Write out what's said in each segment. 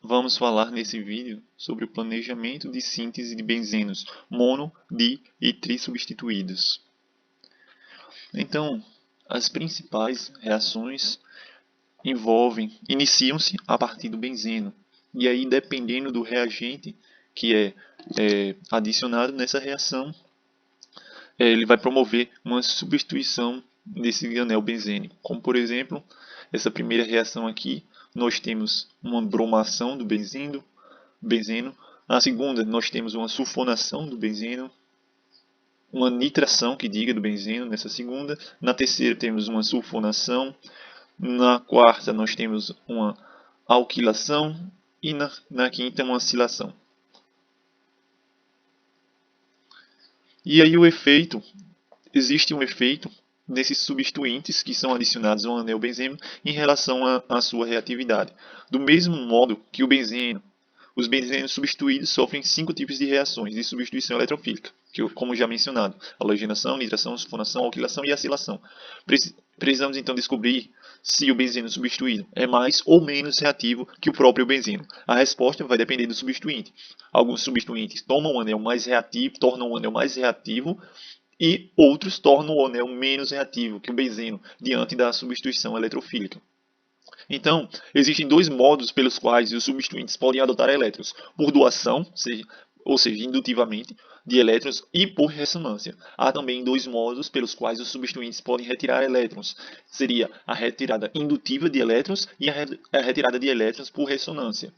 vamos falar nesse vídeo sobre o planejamento de síntese de benzenos mono, di e trissubstituídos. Então, as principais reações iniciam-se a partir do benzeno. E aí, dependendo do reagente que é adicionado nessa reação, ele vai promover uma substituição desse anel benzênico. Como, por exemplo, essa primeira reação aqui, nós temos uma bromação do benzeno. Na segunda, nós temos uma sulfonação do benzeno, uma nitração, que diga, do benzeno nessa segunda. Na terceira, temos uma sulfonação. Na quarta, nós temos uma alquilação. E na quinta, uma acilação. E aí existe um efeito desses substituintes que são adicionados ao anel benzeno em relação à sua reatividade. Do mesmo modo que os benzenos substituídos sofrem 5 tipos de reações de substituição eletrofílica, como já mencionado: halogenação, nitração, sulfonação, alquilação e acilação. Precisamos então descobrir se o benzeno substituído é mais ou menos reativo que o próprio benzeno. A resposta vai depender do substituinte. Alguns substituintes tornam o anel mais reativo e outros tornam o anel menos reativo que o benzeno diante da substituição eletrofílica. Então, existem dois modos pelos quais os substituintes podem adotar elétrons: por doação, ou seja, indutivamente, de elétrons, e por ressonância. Há também dois modos pelos quais os substituintes podem retirar elétrons: seria a retirada indutiva de elétrons e a retirada de elétrons por ressonância.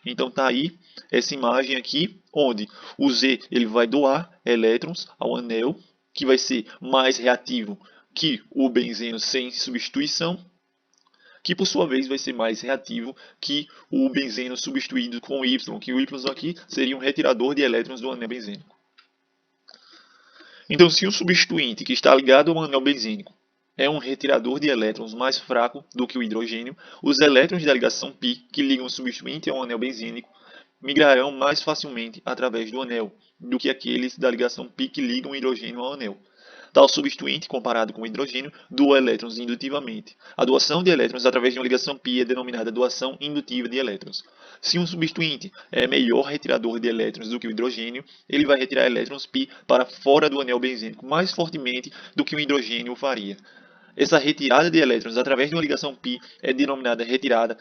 Então está aí essa imagem aqui, onde o Z ele vai doar elétrons ao anel, que vai ser mais reativo que o benzeno sem substituição, que por sua vez vai ser mais reativo que o benzeno substituído com Y, que o Y aqui seria um retirador de elétrons do anel benzênico. Então, se o substituinte que está ligado ao anel benzênico é um retirador de elétrons mais fraco do que o hidrogênio, os elétrons da ligação π que ligam o substituinte ao anel benzênico migrarão mais facilmente através do anel do que aqueles da ligação π que ligam o hidrogênio ao anel. Tal substituinte, comparado com o hidrogênio, doa elétrons indutivamente. A doação de elétrons através de uma ligação π é denominada doação indutiva de elétrons. Se um substituinte é melhor retirador de elétrons do que o hidrogênio, ele vai retirar elétrons π para fora do anel benzênico mais fortemente do que o hidrogênio o faria. Essa retirada de elétrons através de uma ligação π é denominada retirada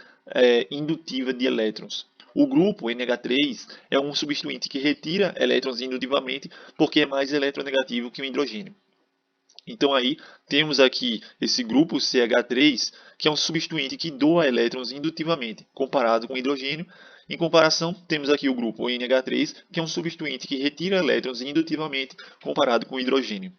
indutiva de elétrons. O grupo NH3 é um substituinte que retira elétrons indutivamente porque é mais eletronegativo que o hidrogênio. Então aí temos aqui esse grupo CH3, que é um substituinte que doa elétrons indutivamente, comparado com o hidrogênio. Em comparação, temos aqui o grupo NH3, que é um substituinte que retira elétrons indutivamente, comparado com o hidrogênio.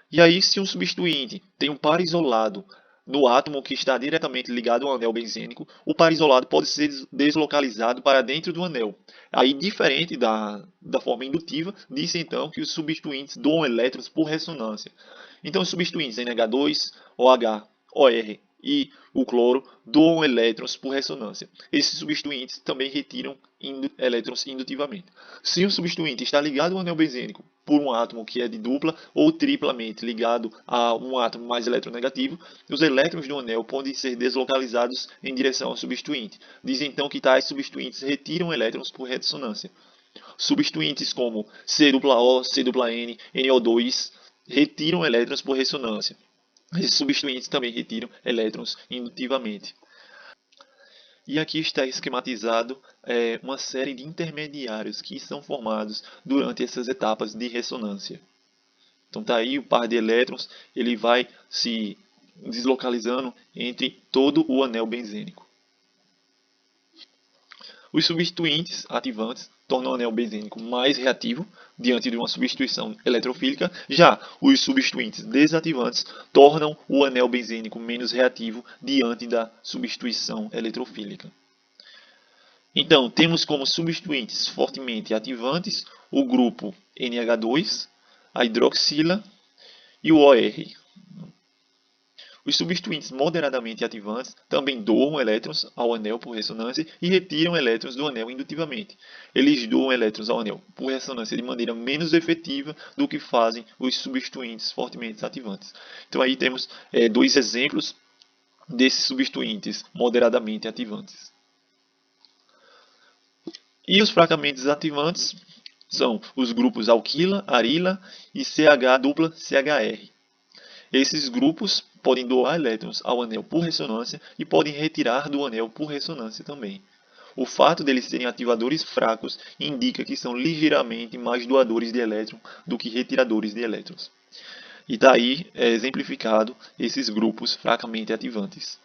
E aí, se um substituinte tem um par isolado no átomo que está diretamente ligado ao anel benzênico, o par isolado pode ser deslocalizado para dentro do anel. Aí, diferente da forma indutiva, disse então que os substituintes doam elétrons por ressonância. Então, os substituintes NH2, OH, OR e o cloro doam elétrons por ressonância. Esses substituintes também retiram elétrons indutivamente. Se um substituinte está ligado ao anel benzênico por um átomo que é de dupla ou triplamente ligado a um átomo mais eletronegativo, os elétrons do anel podem ser deslocalizados em direção ao substituinte. Diz então que tais substituintes retiram elétrons por ressonância. Substituintes como COO, CN, NO2 retiram elétrons por ressonância. Esses substituintes também retiram elétrons indutivamente. E aqui está esquematizado uma série de intermediários que são formados durante essas etapas de ressonância. Então está aí o par de elétrons, ele vai se deslocalizando entre todo o anel benzênico. Os substituintes ativantes tornam o anel benzênico mais reativo diante de uma substituição eletrofílica. Já os substituintes desativantes tornam o anel benzênico menos reativo diante da substituição eletrofílica. Então, temos como substituintes fortemente ativantes o grupo NH2, a hidroxila e o OR. Os substituintes moderadamente ativantes também doam elétrons ao anel por ressonância e retiram elétrons do anel indutivamente. Eles doam elétrons ao anel por ressonância de maneira menos efetiva do que fazem os substituintes fortemente ativantes. Então aí temos dois exemplos desses substituintes moderadamente ativantes. E os fracamente desativantes são os grupos alquila, arila e CH-CHR. Esses grupos podem doar elétrons ao anel por ressonância e podem retirar do anel por ressonância também. O fato deles serem ativadores fracos indica que são ligeiramente mais doadores de elétron do que retiradores de elétrons. E daí é exemplificado esses grupos fracamente ativantes.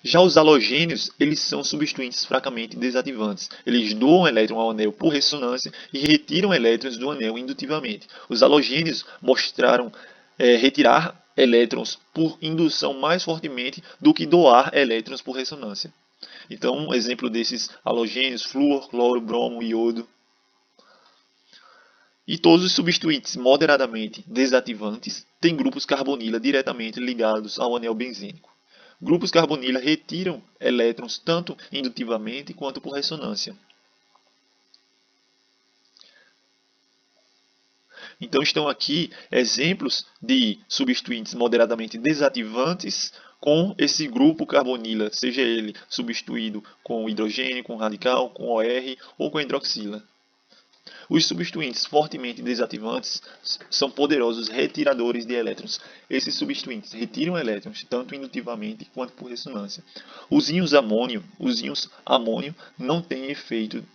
Já os halogênios, eles são substituintes fracamente desativantes. Eles doam elétron ao anel por ressonância e retiram elétrons do anel indutivamente. Os halogênios mostraram retirar elétrons por indução mais fortemente do que doar elétrons por ressonância. Então, um exemplo desses halogênios, flúor, cloro, bromo, iodo. E todos os substituintes moderadamente desativantes têm grupos carbonila diretamente ligados ao anel benzênico. Grupos carbonila retiram elétrons tanto indutivamente quanto por ressonância. Então estão aqui exemplos de substituintes moderadamente desativantes com esse grupo carbonila, seja ele substituído com hidrogênio, com radical, com OR ou com hidroxila. Os substituintes fortemente desativantes são poderosos retiradores de elétrons. Esses substituintes retiram elétrons tanto indutivamente quanto por ressonância. Os íons amônio não têm efeito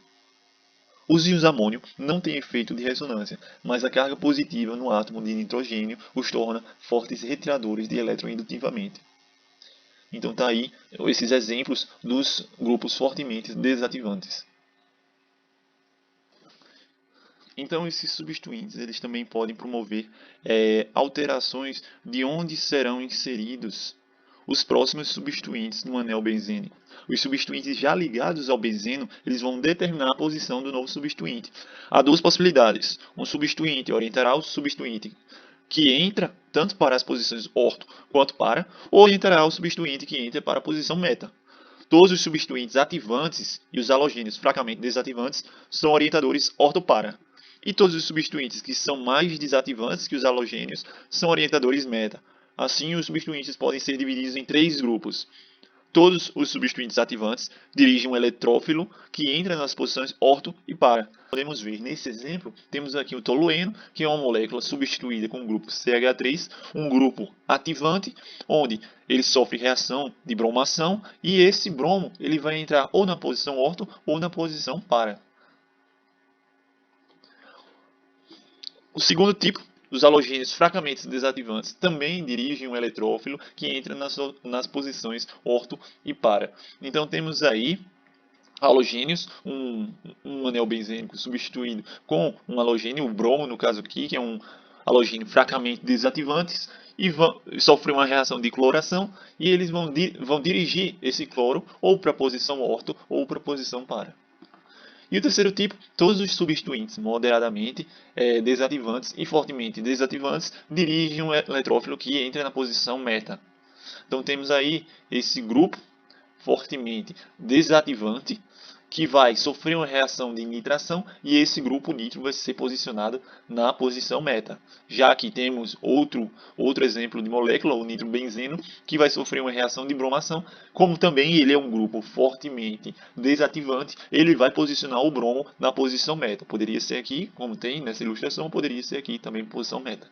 de ressonância, mas a carga positiva no átomo de nitrogênio os torna fortes retiradores de elétron indutivamente. Então está aí esses exemplos dos grupos fortemente desativantes. Então esses substituintes eles também podem promover alterações de onde serão inseridos os próximos substituintes no anel benzênico. Os substituintes já ligados ao benzeno eles vão determinar a posição do novo substituinte. Há duas possibilidades. Um substituinte orientará o substituinte que entra tanto para as posições orto quanto para, ou orientará o substituinte que entra para a posição meta. Todos os substituintes ativantes e os halogênios fracamente desativantes são orientadores orto-para. E todos os substituintes que são mais desativantes que os halogênios são orientadores meta. Assim, os substituintes podem ser divididos em três grupos. Todos os substituintes ativantes dirigem um eletrófilo que entra nas posições orto e para. Podemos ver nesse exemplo, temos aqui o tolueno, que é uma molécula substituída com o grupo CH3, um grupo ativante, onde ele sofre reação de bromação, e esse bromo ele vai entrar ou na posição orto ou na posição para. O segundo tipo, os halogênios fracamente desativantes, também dirigem um eletrófilo que entra nas posições orto e para. Então temos aí halogênios, um anel benzênico substituído com um halogênio, o bromo no caso aqui, que é um halogênio fracamente desativante, e sofrem uma reação de cloração, e eles vão dirigir esse cloro ou para a posição orto ou para a posição para. E o terceiro tipo, todos os substituintes moderadamente desativantes e fortemente desativantes dirigem um eletrófilo que entra na posição meta. Então temos aí esse grupo fortemente desativante que vai sofrer uma reação de nitração e esse grupo nitro vai ser posicionado na posição meta. Já aqui temos outro exemplo de molécula, o nitrobenzeno, que vai sofrer uma reação de bromação. Como também ele é um grupo fortemente desativante, ele vai posicionar o bromo na posição meta. Poderia ser aqui, como tem nessa ilustração, poderia ser aqui também posição meta.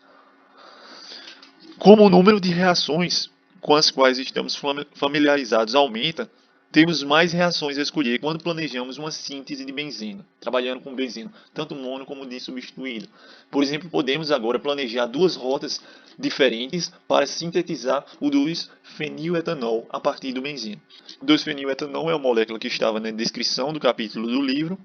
Como o número de reações com as quais estamos familiarizados aumenta, temos mais reações a escolher quando planejamos uma síntese de benzeno, trabalhando com benzeno, tanto mono como dissubstituído. Por exemplo, podemos agora planejar duas rotas diferentes para sintetizar o 2-feniletanol a partir do benzeno. 2-feniletanol é uma molécula que estava na descrição do capítulo do livro.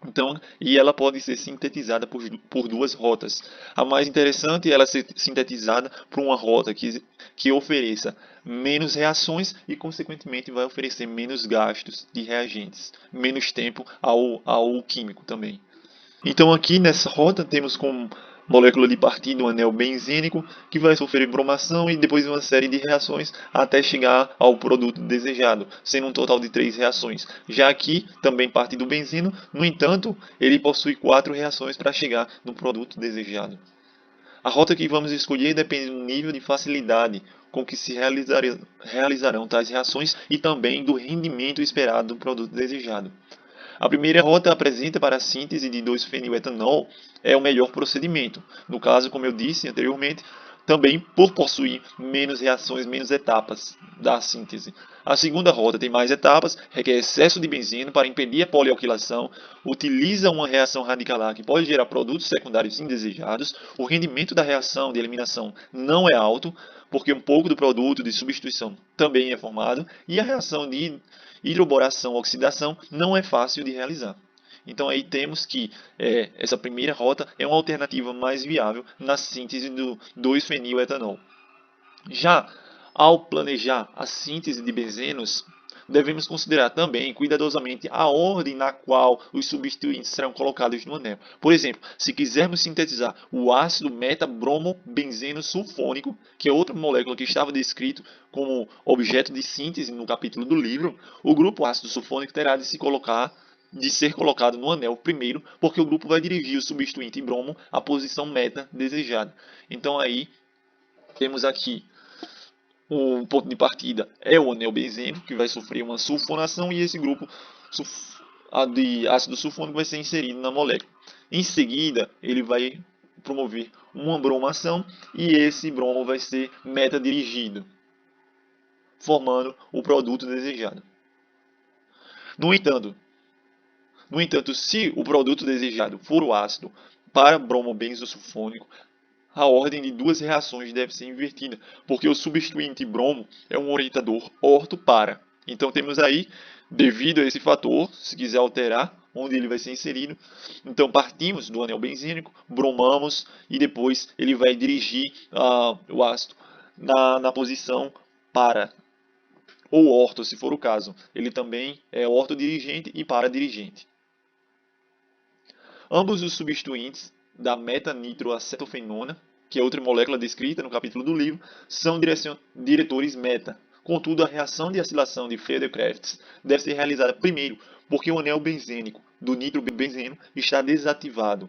Então, e ela pode ser sintetizada por duas rotas. A mais interessante é ela ser sintetizada por uma rota que ofereça menos reações e, consequentemente, vai oferecer menos gastos de reagentes, menos tempo ao químico também. Então, aqui nessa rota temos como molécula de partida um anel benzênico que vai sofrer bromação e depois uma série de reações até chegar ao produto desejado, sendo um total de 3 reações. Já aqui também parte do benzeno, no entanto, ele possui 4 reações para chegar no produto desejado. A rota que vamos escolher depende do nível de facilidade com que se realizarão tais reações e também do rendimento esperado do produto desejado. A primeira rota apresenta para a síntese de 2-feniletanol é o melhor procedimento. No caso, como eu disse anteriormente, também por possuir menos reações, menos etapas da síntese. A segunda rota tem mais etapas, requer excesso de benzeno para impedir a polialquilação, utiliza uma reação radicalar que pode gerar produtos secundários indesejados, o rendimento da reação de eliminação não é alto, porque um pouco do produto de substituição também é formado, e a reação de hidroboração-oxidação não é fácil de realizar. Então aí temos que essa primeira rota é uma alternativa mais viável na síntese do 2-feniletanol. Já ao planejar a síntese de benzenos, devemos considerar também cuidadosamente a ordem na qual os substituintes serão colocados no anel. Por exemplo, se quisermos sintetizar o ácido metabromobenzeno sulfônico, que é outra molécula que estava descrito como objeto de síntese no capítulo do livro, o grupo ácido sulfônico terá de ser colocado no anel primeiro, porque o grupo vai dirigir o substituinte bromo à posição meta desejada. Então aí temos aqui o ponto de partida é o anel benzeno, que vai sofrer uma sulfonação, e esse grupo de ácido sulfônico vai ser inserido na molécula. Em seguida, ele vai promover uma bromação, e esse bromo vai ser meta-dirigido, formando o produto desejado. No entanto, se o produto desejado for o ácido para bromobenzosulfônico, a ordem de duas reações deve ser invertida, porque o substituinte bromo é um orientador orto-para. Então temos aí, devido a esse fator, se quiser alterar onde ele vai ser inserido, então partimos do anel benzênico, bromamos e depois ele vai dirigir o ácido na posição para, ou orto, se for o caso. Ele também é ortodirigente e para-dirigente. Ambos os substituintes da metanitroacetofenona, que é outra molécula descrita no capítulo do livro, são diretores meta. Contudo, a reação de acilação de Friedel-Crafts deve ser realizada primeiro, porque o anel benzênico do nitrobenzeno está desativado.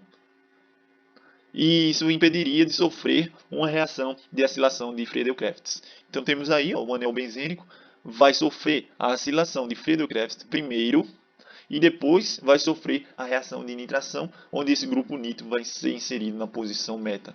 E isso impediria de sofrer uma reação de acilação de Friedel-Crafts. Então temos aí o anel benzênico vai sofrer a acilação de Friedel-Crafts primeiro, e depois vai sofrer a reação de nitração, onde esse grupo nitro vai ser inserido na posição meta.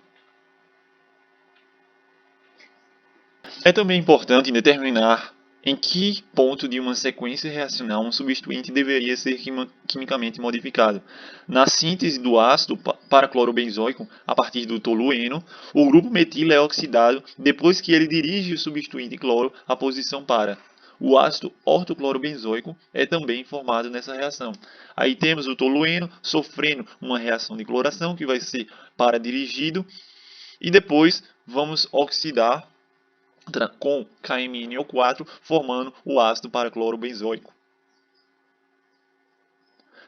É também importante determinar em que ponto de uma sequência reacional um substituinte deveria ser quimicamente modificado. Na síntese do ácido paraclorobenzoico, a partir do tolueno, o grupo metilo é oxidado depois que ele dirige o substituinte cloro à posição para. O ácido ortoclorobenzoico é também formado nessa reação. Aí temos o tolueno sofrendo uma reação de cloração que vai ser para-dirigido, e depois vamos oxidar com KMnO4, formando o ácido paraclorobenzoico.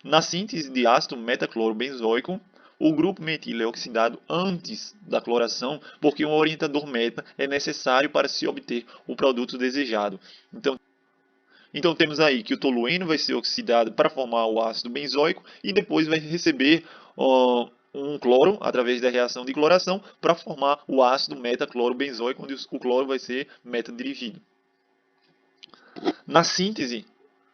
Na síntese de ácido metaclorobenzoico, o grupo metilo é oxidado antes da cloração, porque um orientador meta é necessário para se obter o produto desejado. Então temos aí que o tolueno vai ser oxidado para formar o ácido benzoico e depois vai receber um cloro através da reação de cloração para formar o ácido metaclorobenzoico, onde o cloro vai ser meta-dirigido. Na síntese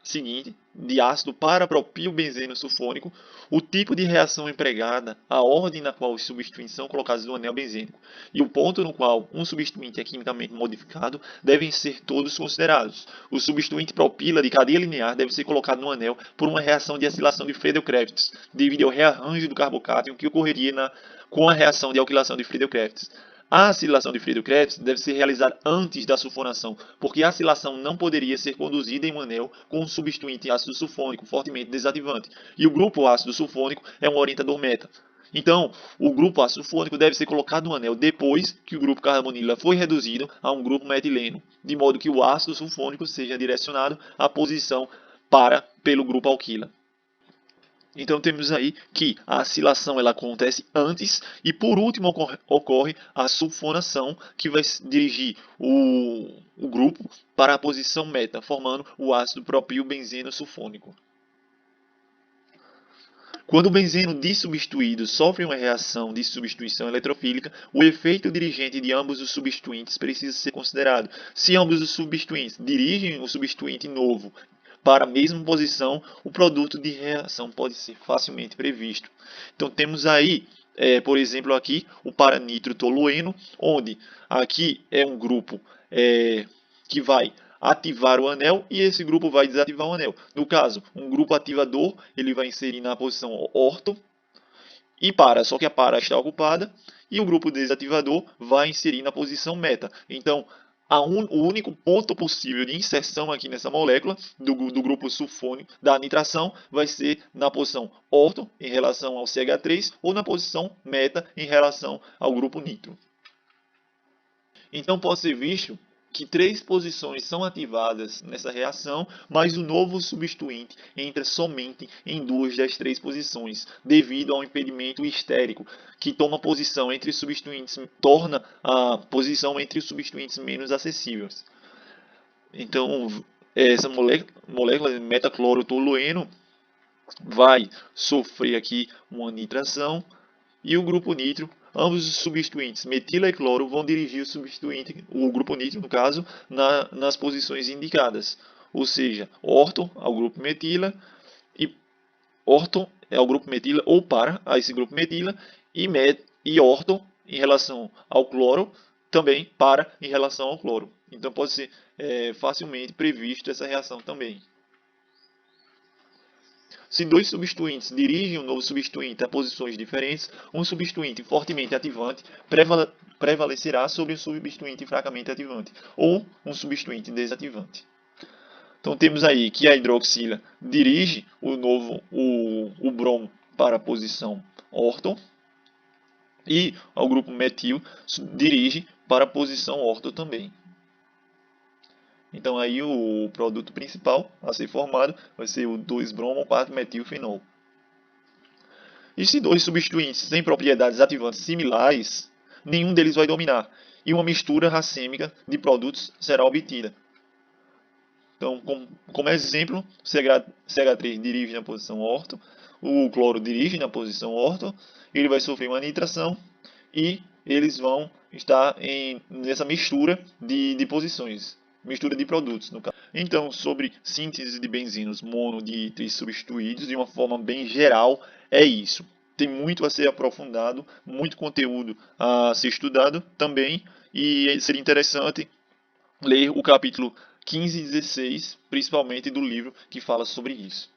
seguinte de ácido para propilbenzeno sulfônico, o tipo de reação empregada, a ordem na qual os substituintes são colocados no anel benzênico e o ponto no qual um substituinte é quimicamente modificado devem ser todos considerados. O substituinte propila de cadeia linear deve ser colocado no anel por uma reação de acilação de Friedel-Crafts, devido ao rearranjo do carbocátion que ocorreria com a reação de alquilação de Friedel-Crafts. A acilação de Friedel-Crafts deve ser realizada antes da sulfonação, porque a acilação não poderia ser conduzida em um anel com um substituinte ácido sulfônico fortemente desativante, e o grupo ácido sulfônico é um orientador meta. Então, o grupo ácido sulfônico deve ser colocado no anel depois que o grupo carbonila foi reduzido a um grupo metileno, de modo que o ácido sulfônico seja direcionado à posição pelo grupo alquila. Então temos aí que a acilação ela acontece antes e por último ocorre a sulfonação, que vai dirigir o grupo para a posição meta, formando o ácido propilbenzeno sulfônico. Quando o benzeno dissubstituído sofre uma reação de substituição eletrofílica, o efeito dirigente de ambos os substituintes precisa ser considerado. Se ambos os substituintes dirigem o substituinte novo para a mesma posição, o produto de reação pode ser facilmente previsto. Então temos aí, por exemplo, aqui o paranitrotolueno, onde aqui é um grupo que vai ativar o anel e esse grupo vai desativar o anel. No caso, um grupo ativador ele vai inserir na posição orto e para, só que a para está ocupada, e o grupo desativador vai inserir na posição meta. Então, o único ponto possível de inserção aqui nessa molécula do grupo sulfônico da nitração vai ser na posição orto em relação ao CH3 ou na posição meta em relação ao grupo nitro. Então pode ser visto que 3 posições são ativadas nessa reação, mas o novo substituinte entra somente em 2 das 3 posições, devido ao impedimento estérico, que toma posição entre os substituintes, torna a posição entre os substituintes menos acessíveis. Então, essa molécula de metaclorotolueno vai sofrer aqui uma nitração e o grupo nitro, ambos os substituintes metila e cloro vão dirigir o substituinte, o grupo nitro no caso, nas posições indicadas. Ou seja, orto ao grupo metila e orto é ao grupo metila ou para a esse grupo metila e orto em relação ao cloro também para em relação ao cloro. Então pode ser facilmente previsto essa reação também. Se 2 substituintes dirigem um novo substituinte a posições diferentes, um substituinte fortemente ativante prevalecerá sobre um substituinte fracamente ativante, ou um substituinte desativante. Então temos aí que a hidroxila dirige o bromo para a posição orto, e o grupo metil dirige para a posição orto também. Então aí o produto principal a ser formado vai ser o 2-bromo-4-metilfenol. E se 2 substituintes têm propriedades ativantes similares, nenhum deles vai dominar, e uma mistura racêmica de produtos será obtida. Então, como exemplo, o CH3 dirige na posição orto, o cloro dirige na posição orto, ele vai sofrer uma nitração e eles vão estar nessa mistura de posições. Mistura de produtos, no caso. Então, sobre síntese de benzenos mono, di e trissubstituídos, de uma forma bem geral, é isso. Tem muito a ser aprofundado, muito conteúdo a ser estudado também, e seria interessante ler o capítulo 15 e 16, principalmente do livro que fala sobre isso.